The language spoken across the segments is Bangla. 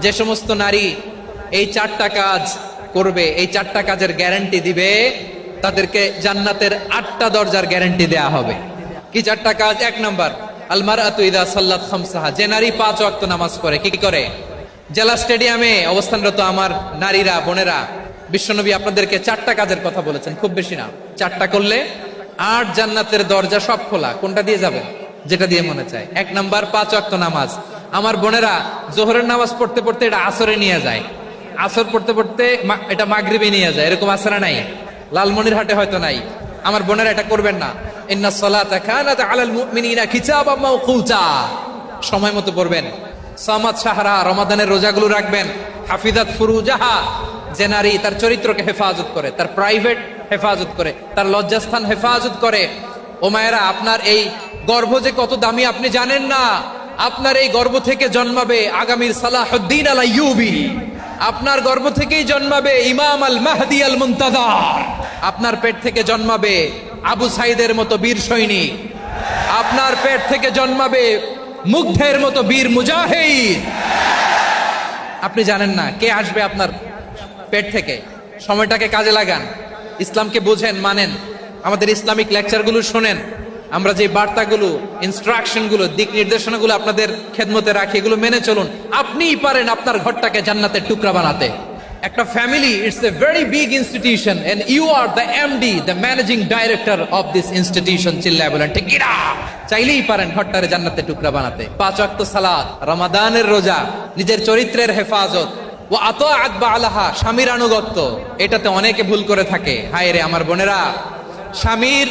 যে সমস্ত নারী এই চারটা কাজ করবে, এই চারটা কাজের গ্যারান্টি দিবে, তাদেরকে জান্নাতের 8টা দরজার গ্যারান্টি দেয়া হবে। কি চারটা কাজ? 1 নাম্বার, আল মারআতু ইযা সাল্লাত খামসাহা, যে নারী 5 ওয়াক্ত নামাজ পড়ে। কি করে? জেলা স্টেডিয়ামে অবস্থানরত আমার নারীরা, বোনেরা, বিশ্বনবী আপনাদেরকে 4টা কাজের কথা বলেছেন, খুব বেশি না। 4টা করলে 8 জান্নাতের দরজা সব খোলা। কোনটা দিয়ে যাবেন? যেটা দিয়ে মনে চায়। 1 নাম্বার 5 ওয়াক্ত নামাজ। আমার বোনেরা জোহরের নামাজ পড়তে পড়তে এটা আসরে নিয়ে যায়, আসর পড়তে পড়তে এটা মাগরিবে নিয়ে যায়। এরকম আসরা নাই, লালমনিরহাটে হয়তো নাই। আমার বোনেরা এটা করবেন না। ইন্নাস সালাতা কানাত আলাল মুমিনিনা কিতাবাম মাওকুতা, সময় মতো পড়বেন। সামাত শাহরা, রমাদানের রোজাগুলো রাখবেন। হাফিজাত ফুরুজাহা, যে নারী তার চরিত্রকে হেফাজত করে, তার প্রাইভেট হেফাজত করে, তার লজ্জাস্থান হেফাজত করে। ও মায়েরা, আপনার এই গর্ভ যে কত দামি আপনি জানেন না। আপনার এই গর্ভ থেকে জন্মাবে আগামীর সালাহুদ্দিন আল আইয়ুবী, আপনার গর্ভ থেকেই জন্মাবে ইমাম আল মাহদি আল মুনতাজার, আপনার পেট থেকে জন্মাবে আবু সাইদের মতো বীর সৈনিক, আপনার পেট থেকে জন্মাবে মুগ্ধের মতো বীর মুজাহিদ। আপনি জানেন না কে আসবে আপনার পেট থেকে। সময়টাকে কাজে লাগান, ইসলামকে বোঝেন, মানেন, আমাদের ইসলামিক লেকচারগুলো শোনেন। আমরা যে বার্তাগুলো, ইনস্ট্রাকশনগুলো, দিক নির্দেশনাগুলো আপনাদের খেদমতে রাখি, এগুলো মেনে চলুন। আপনিই পারেন আপনার ঘরটাকে জান্নাতের টুকরা বানাতে। একটা family, it's a very big institution and you are the MD, the managing director of this institution. চিল্লায় বলেন ঠিক কিনা? চাইলেই পারেন ঘরটারে জান্নাতের টুকরা বানাতে। 5 ওয়াক্ত সালাত, রমাদানের রোজা, নিজের চরিত্রের হেফাজত, ও আতাআত বালাহা, স্বামীর আনুগত্য। এটাতে অনেকে ভুল করে থাকে। হায় রে আমার বোনেরা, স্বামীর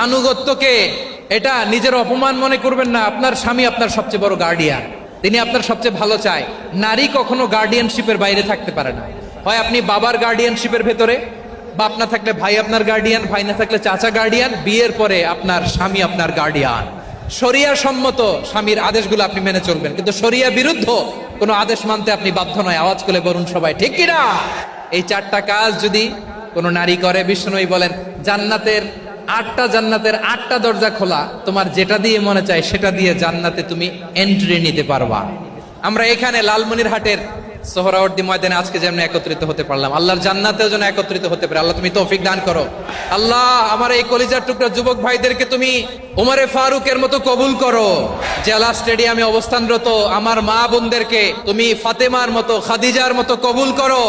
আনুগত্যকে এটা নিজের অপমান মনে করবেন না। আপনার স্বামী আপনার সবচেয়ে বড় গার্ডিয়ান, তিনি আপনার সবচেয়ে ভালো চায়। নারী কখনো গার্ডিয়ানশিপের বাইরে থাকতে পারে না। হয় আপনি বাবার গার্ডিয়ানশিপের ভেতরে, বাপ না থাকলে ভাই আপনার গার্ডিয়ান, ভাই না থাকলে চাচা গার্ডিয়ান, বিয়ের পরে আপনার স্বামী আপনার গার্ডিয়ান। শরিয়া সম্মত স্বামীর আদেশগুলো আপনি মেনে চলবেন, কিন্তু শরিয়া বিরুদ্ধ কোনো আদেশ মানতে আপনি বাধ্য নয়। আওয়াজ করে বলুন সবাই ঠিক কিনা? এই 4টা কাজ যদি কোনো নারী করে, বিষ্ণুই বলেন জান্নাতের 8টা দরজা খোলা। তোমার যেটা দিয়ে মনে চায় সেটা দিয়ে জান্নাতে তুমি এন্ট্রি নিতে পারবা। আমরা এখানে লালমনিরহাটের সোহরাওয়ার্দী ময়দানে আজকে যেমন একত্রিত হতে পারলাম, আল্লাহর জান্নাতেও যেন একত্রিত হতে পারে। আল্লাহ তুমি তৌফিক দান করো। আল্লাহ আমার এই কলিজার টুকরা যুবক ভাইদেরকে তুমি ওমরে ফারুকের মতো কবুল করো। জেলা স্টেডিয়ামে অবস্থানরত আমার মা বোনদেরকে তুমি ফাতেমার মতো, খাদিজার মতো কবুল করো।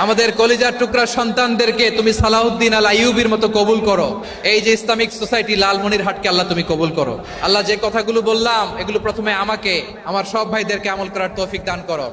আমাদের কলিজার টুকরা সন্তানদেরকে তুমি সালাহুদ্দিন আল আইয়ুবীর মতো কবুল করো। এই যে ইসলামিক সোসাইটি লালমনিরহাটকে আল্লাহ তুমি কবুল করো। আল্লাহ যে কথাগুলো বললাম এগুলো প্রথমে আমাকে, আমার সব ভাইদেরকে আমল করার তৌফিক দান করো।